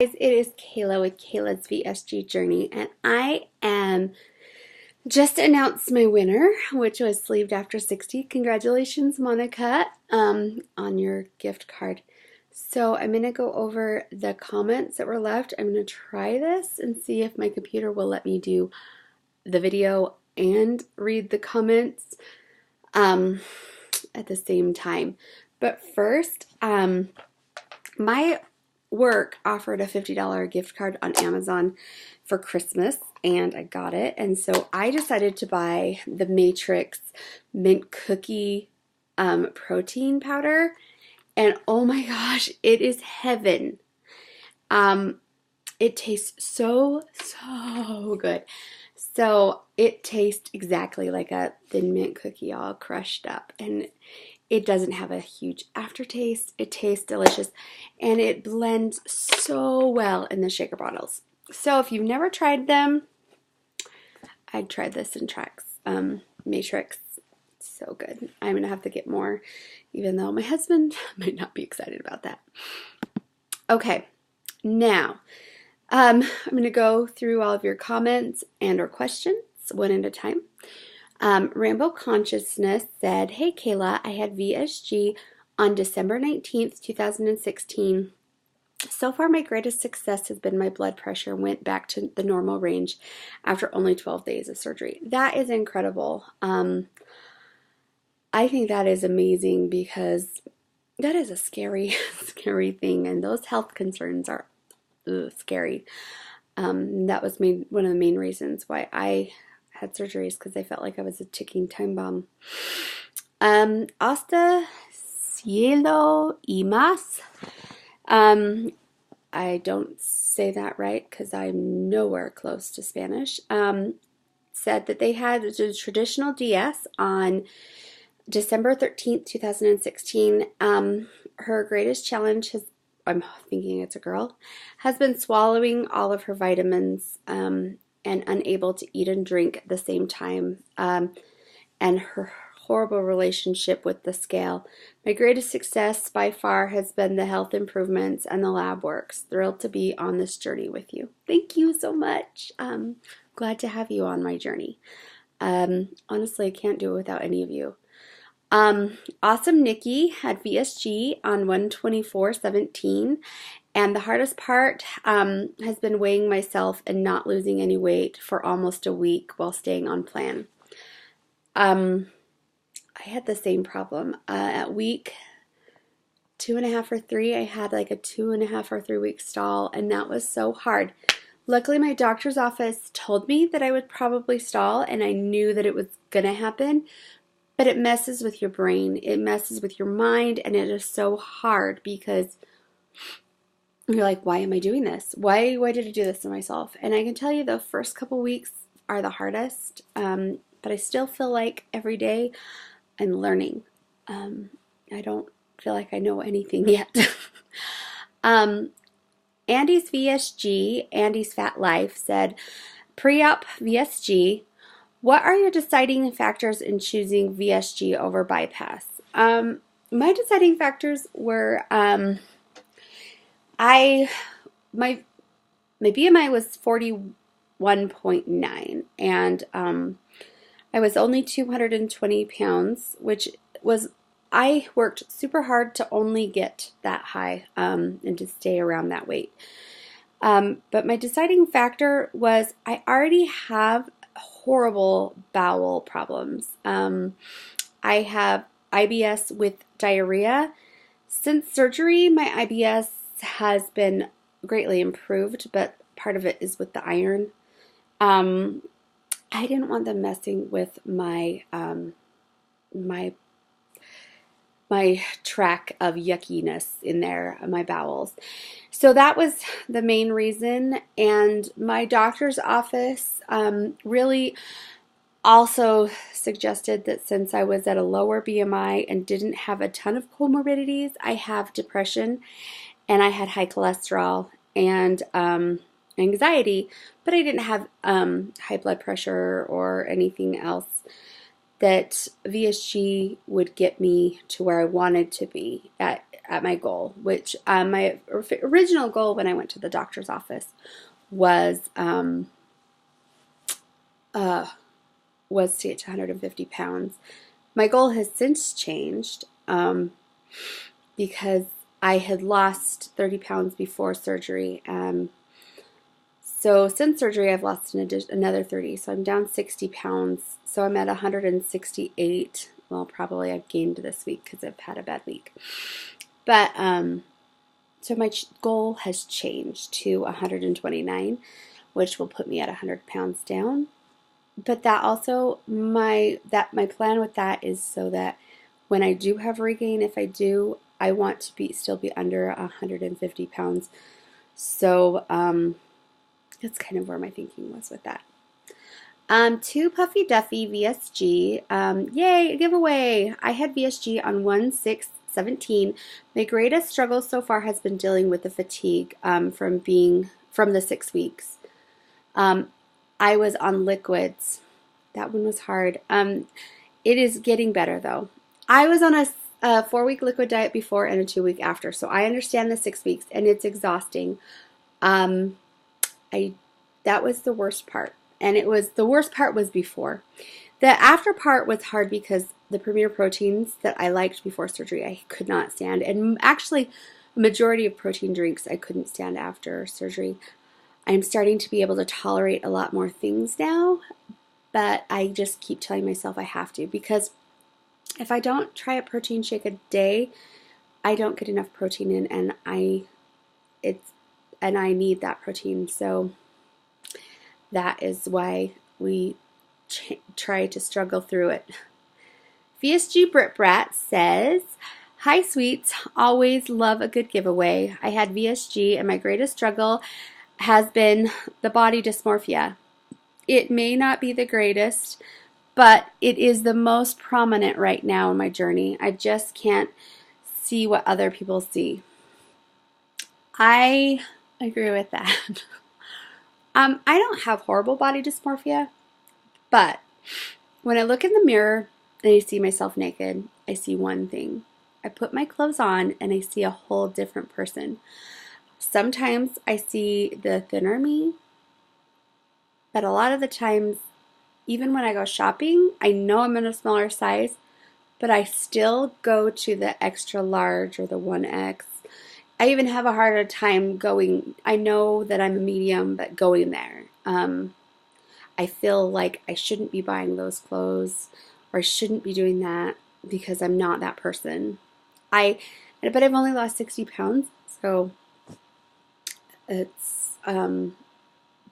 Guys, it is Kayla with Kayla's VSG Journey, and I am just announced my winner, which was Sleeved After 60. Congratulations, Monica, on your gift card. So I'm going to go over the comments that were left. I'm going to try this and see if my computer will let me do the video and read the comments at the same time. But first, my work offered a $50 gift card on Amazon for Christmas, and I got it. And so I decided to buy the Matrix Mint Cookie protein powder, and oh my gosh, it is heaven. It tastes so good. So it tastes exactly like a Thin Mint cookie all crushed up, and it doesn't have a huge aftertaste. It tastes delicious, and it blends so well in the shaker bottles. So if you've never tried them, I'd try this in Matrix. So good. I'm going to have to get more, even though my husband might not be excited about that. Okay, now I'm going to go through all of your comments and or questions one at a time. Rainbow Consciousness said, "Hey Kayla, I had VSG on December 19th, 2016. So far, my greatest success has been my blood pressure went back to the normal range after only 12 days of surgery." That is incredible. I think that is amazing because that is a scary, scary thing, and those health concerns are scary. That was one of the main reasons why I had surgeries, because I felt like I was a ticking time bomb. Hasta cielo y más. I don't say that right because I'm nowhere close to Spanish. Said that they had a traditional DS on December 13th, 2016. Her greatest challenge has, I'm thinking it's a girl, has been swallowing all of her vitamins and unable to eat and drink at the same time, and her horrible relationship with the scale. My greatest success by far has been the health improvements and the lab works. Thrilled to be on this journey with you. Thank you so much. Glad to have you on my journey. Honestly, I can't do it without any of you. Awesome Nikki had VSG on 124.17, and the hardest part has been weighing myself and not losing any weight for almost a week while staying on plan. I had the same problem. At week 2.5 or 3, I had like a 2.5 or 3 week stall, and that was so hard. Luckily, my doctor's office told me that I would probably stall, and I knew that it was gonna happen. But it messes with your brain, it messes with your mind, and it is so hard because you're like, why am I doing this? Why did I do this to myself? And I can tell you the first couple weeks are the hardest, but I still feel like every day I'm learning. I don't feel like I know anything yet. Andy's VSG, Andy's Fat Life, said, pre-op VSG, what are your deciding factors in choosing VSG over bypass? My deciding factors were my BMI was 41.9, and I was only 220 pounds, which was, I worked super hard to only get that high and to stay around that weight. But my deciding factor was I already have horrible bowel problems. I have IBS with diarrhea. Since surgery, my IBS has been greatly improved, but part of it is with the iron. I didn't want them messing with my my track of yuckiness in there, my bowels. So that was the main reason, and my doctor's office really also suggested that since I was at a lower BMI and didn't have a ton of comorbidities, I have depression and I had high cholesterol and anxiety, but I didn't have high blood pressure or anything else. that VSG would get me to where I wanted to be at my goal, which my original goal when I went to the doctor's office was to get to 150 pounds. My goal has since changed because I had lost 30 pounds before surgery. So since surgery, I've lost another 30. So I'm down 60 pounds. So I'm at 168. Well, probably I've gained this week because I've had a bad week. But so my goal has changed to 129, which will put me at 100 pounds down. But that also, my plan with that is so that when I do have regain, if I do, I want to still be under 150 pounds. So that's kind of where my thinking was with that. To Puffy Duffy VSG, yay, a giveaway. I had VSG on 1/6/17. My greatest struggle so far has been dealing with the fatigue from the 6 weeks. I was on liquids. That one was hard. It is getting better though. I was on a 4-week liquid diet before and a 2-week after, so I understand the 6 weeks and it's exhausting. That was the worst part, and the worst part was before. The after part was hard because the Premier proteins that I liked before surgery I could not stand, and actually a majority of protein drinks I couldn't stand after surgery. I'm starting to be able to tolerate a lot more things now, but I just keep telling myself I have to, because if I don't try a protein shake a day, I don't get enough protein in, and I need that protein. So that is why we try to struggle through it. VSG Brit Brat says, "Hi sweets, always love a good giveaway. I had VSG and my greatest struggle has been the body dysmorphia. It may not be the greatest, but it is the most prominent right now in my journey. I just can't see what other people see." I agree with that. I don't have horrible body dysmorphia, but when I look in the mirror and I see myself naked, I see one thing. I put my clothes on and I see a whole different person. Sometimes I see the thinner me, but a lot of the times, even when I go shopping, I know I'm in a smaller size, but I still go to the extra large or the 1X. I even have a harder time going, I know that I'm a medium, but going there. I feel like I shouldn't be buying those clothes, or I shouldn't be doing that because I'm not that person. But I've only lost 60 pounds, so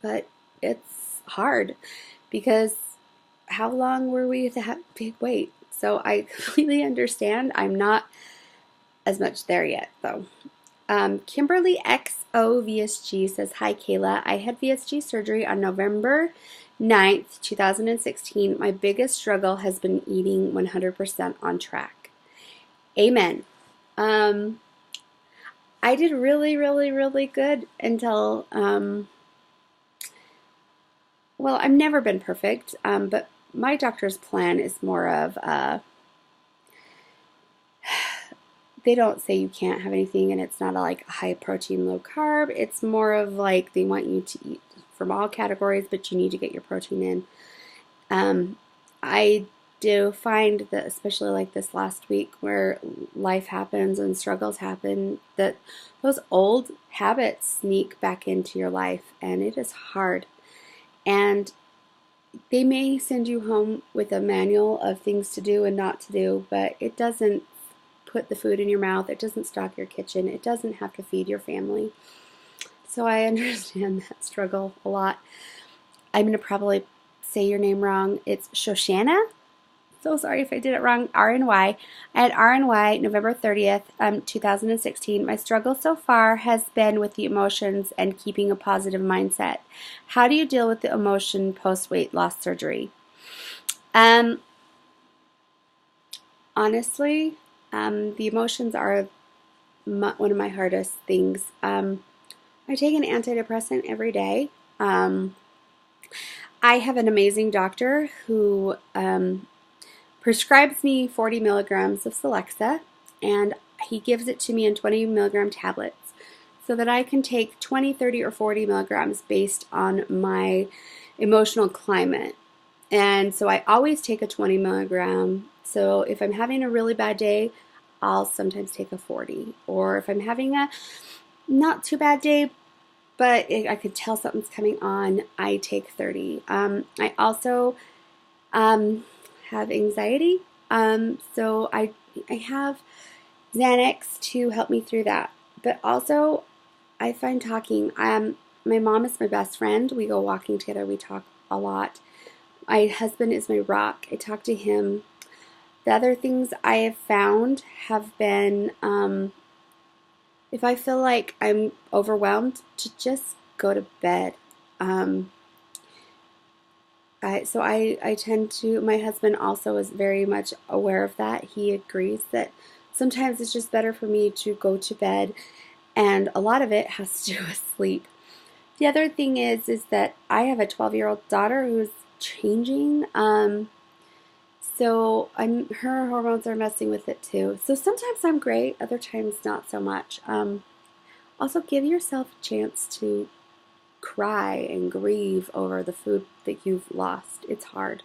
but it's hard because how long were we to have big weight? So I completely understand. I'm not as much there yet, though. Kimberly XO VSG says, "Hi Kayla, I had VSG surgery on November 9th, 2016. My biggest struggle has been eating 100% on track." Amen. I did really, really, really good until, well, I've never been perfect, but my doctor's plan is more of, they don't say you can't have anything, and it's not like high protein, low carb. It's more of like they want you to eat from all categories, but you need to get your protein in. I do find that, especially like this last week where life happens and struggles happen, that those old habits sneak back into your life, and it is hard. And they may send you home with a manual of things to do and not to do, but it doesn't put the food in your mouth. It doesn't stock your kitchen. It doesn't have to feed your family. So I understand that struggle a lot. I'm going to probably say your name wrong. It's Shoshana. So sorry if I did it wrong. RNY. I had RNY November 30th, 2016. My struggle so far has been with the emotions and keeping a positive mindset. How do you deal with the emotion post-weight loss surgery? Honestly, the emotions are one of my hardest things. I take an antidepressant every day. I have an amazing doctor who prescribes me 40 milligrams of Celexa, and he gives it to me in 20 milligram tablets so that I can take 20, 30, or 40 milligrams based on my emotional climate. And so I always take a 20 milligram. So if I'm having a really bad day, I'll sometimes take a 40. Or if I'm having a not too bad day, but I could tell something's coming on, I take 30. I also have anxiety, so I have Xanax to help me through that. But also, I find talking. My mom is my best friend. We go walking together. We talk a lot. My husband is my rock. I talk to him. The other things I have found have been, if I feel like I'm overwhelmed, to just go to bed. I tend to, my husband also is very much aware of that. He agrees that sometimes it's just better for me to go to bed, and a lot of it has to do with sleep. The other thing is that I have a 12-year-old daughter who's changing, so her hormones are messing with it too. So sometimes I'm great, other times not so much. Also, give yourself a chance to cry and grieve over the food that you've lost. It's hard.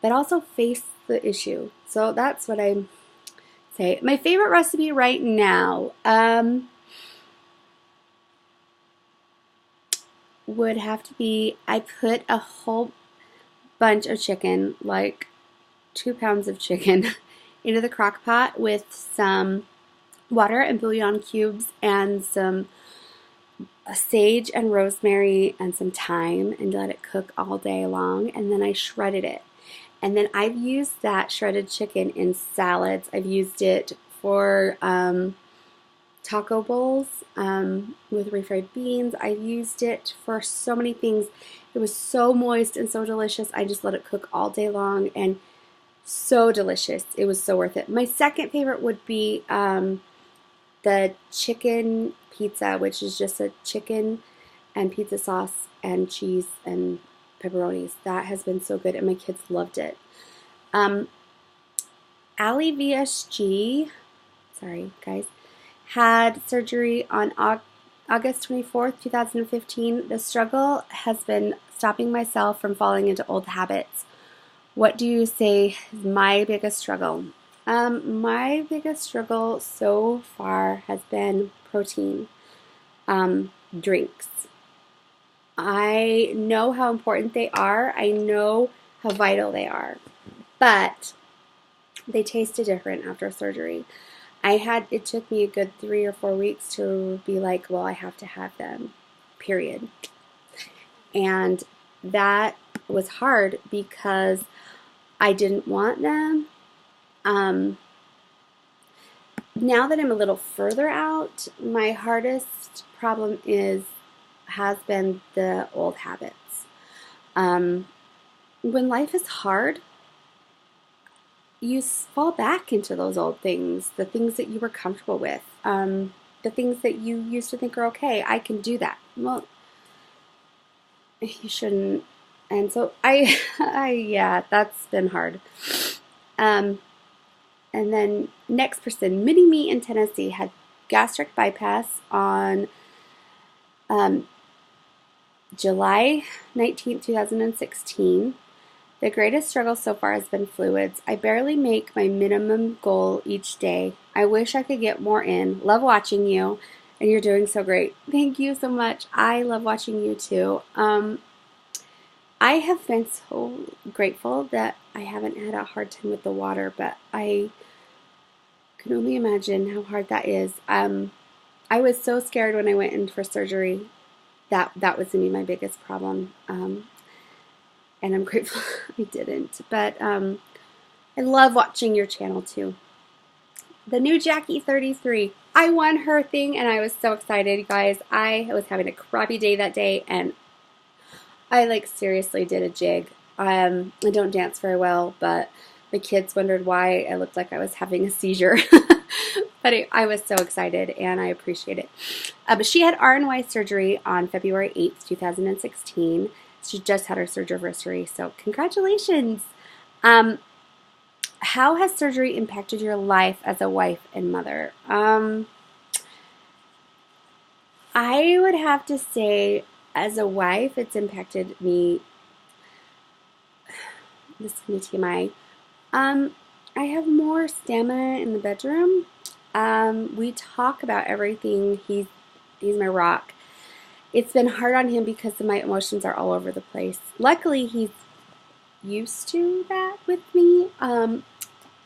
But also face the issue. So that's what I say. My favorite recipe right now would have to be, I put a whole bunch of chicken, like 2 pounds of chicken, into the crock pot with some water and bouillon cubes and some sage and rosemary and some thyme, and let it cook all day long. And then I shredded it. And then I've used that shredded chicken in salads. I've used it for taco bowls with refried beans. I've used it for so many things. It was so moist and so delicious. I just let it cook all day long, and so delicious. It was so worth it. My second favorite would be the chicken pizza, which is just a chicken and pizza sauce and cheese and pepperonis. That has been so good, and my kids loved it. Allie VSG, sorry guys, had surgery on August 24th, 2015. The struggle has been stopping myself from falling into old habits. What do you say is my biggest struggle? My biggest struggle so far has been protein drinks. I know how important they are. I know how vital they are. But they tasted different after surgery. It took me a good 3 or 4 weeks to be like, well, I have to have them, period. And that was hard because I didn't want them. Now that I'm a little further out, my hardest problem has been the old habits. When life is hard, you fall back into those old things, the things that you were comfortable with, the things that you used to think are okay. I can do that. Well, you shouldn't. And so yeah, that's been hard. And then next person, Mini Me in Tennessee, had gastric bypass on July 19th, 2016. The greatest struggle so far has been fluids. I barely make my minimum goal each day. I wish I could get more in. Love watching you, and you're doing so great. Thank you so much. I love watching you too. I have been so grateful that I haven't had a hard time with the water, but I can only imagine how hard that is. I was so scared when I went in for surgery that was going to be my biggest problem. And I'm grateful I didn't. But I love watching your channel too. The new Jackie 33. I won her thing and I was so excited, you guys. I was having a crappy day that day and I seriously did a jig. I don't dance very well, but the kids wondered why I looked like I was having a seizure. But I was so excited and I appreciate it. But she had RNY surgery on February 8th, 2016. She just had her surgery, so congratulations. How has surgery impacted your life as a wife and mother? I would have to say, as a wife, it's impacted me. This is going to be TMI. I have more stamina in the bedroom. We talk about everything. He's my rock. It's been hard on him because my emotions are all over the place. Luckily, he's used to that with me.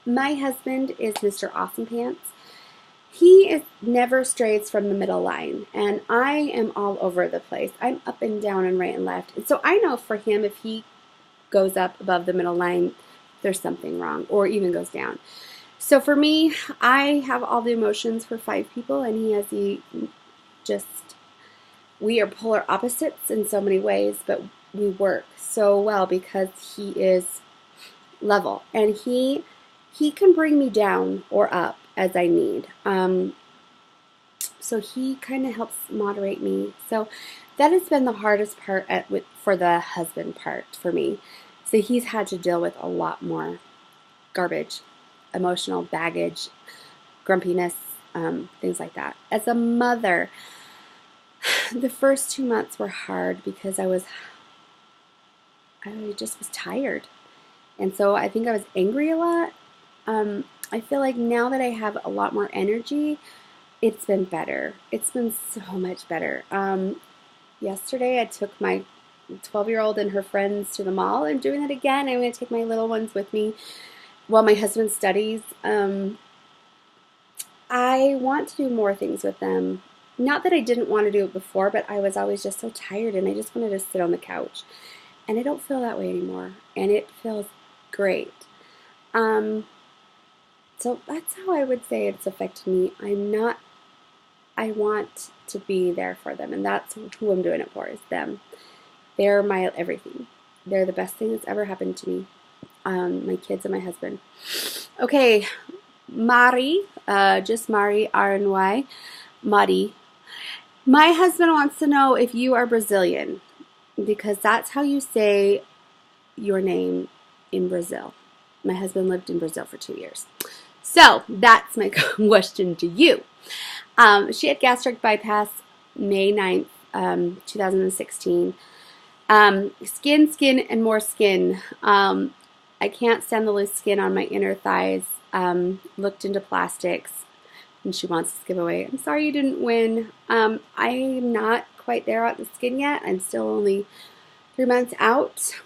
My husband is Mr. Awesome Pants. He never strays from the middle line, and I am all over the place. I'm up and down and right and left. And so I know for him, if he goes up above the middle line, there's something wrong, or even goes down. So for me, I have all the emotions for 5 people, and he has we are polar opposites in so many ways, but we work so well because he is level, and he can bring me down or up as I need. So he kind of helps moderate me. So that has been the hardest part for the husband part for me. So he's had to deal with a lot more garbage, emotional baggage, grumpiness, things like that. As a mother, the first 2 months were hard because I just was tired. And so I think I was angry a lot. I feel like now that I have a lot more energy, it's been better. It's been so much better. Yesterday I took my 12-year-old and her friends to the mall. I'm doing that again. I'm going to take my little ones with me while my husband studies. I want to do more things with them. Not that I didn't want to do it before, but I was always just so tired and I just wanted to sit on the couch. And I don't feel that way anymore. And it feels great. So that's how I would say it's affected me. I want to be there for them, and that's who I'm doing it for, is them. They're my everything. They're the best thing that's ever happened to me. My kids and my husband. Okay, Mari, just Mari, R-N-Y, Mari. My husband wants to know if you are Brazilian, because that's how you say your name in Brazil. My husband lived in Brazil for 2 years. So that's my question to you. She had gastric bypass May 9th, 2016. Skin, and more skin. I can't stand the loose skin on my inner thighs. Looked into plastics, and she wants to give away. I'm sorry you didn't win. I'm not quite there on the skin yet. I'm still only 3 months out.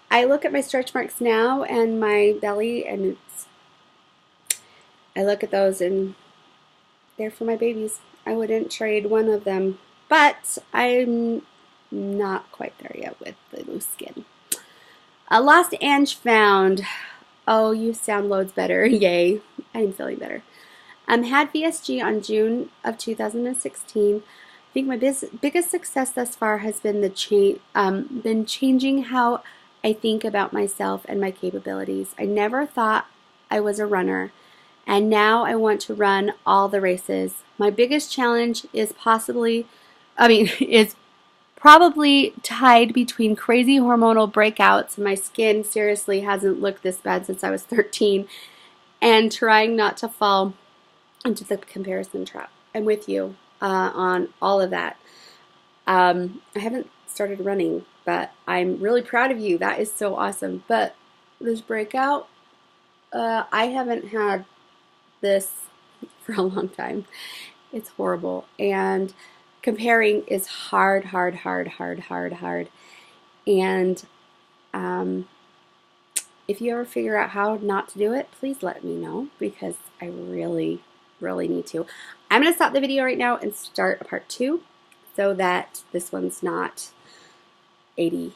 I look at my stretch marks now and my belly, and I look at those, and they're for my babies. I wouldn't trade one of them, but I'm not quite there yet with the loose skin. Lost Ange found. Oh, you sound loads better. Yay. I'm feeling better. Had VSG on June of 2016. I think my biggest success thus far has been been changing how I think about myself and my capabilities. I never thought I was a runner, and now I want to run all the races. My biggest challenge is is probably tied between crazy hormonal breakouts. My skin seriously hasn't looked this bad since I was 13, and trying not to fall into the comparison trap. I'm with you on all of that. I haven't started running, but I'm really proud of you. That is so awesome. But this breakout, I haven't had this for a long time. It's horrible. And comparing is hard. And if you ever figure out how not to do it, please let me know, because I really need to. I'm going to stop the video right now and start a part 2 so that this one's not 80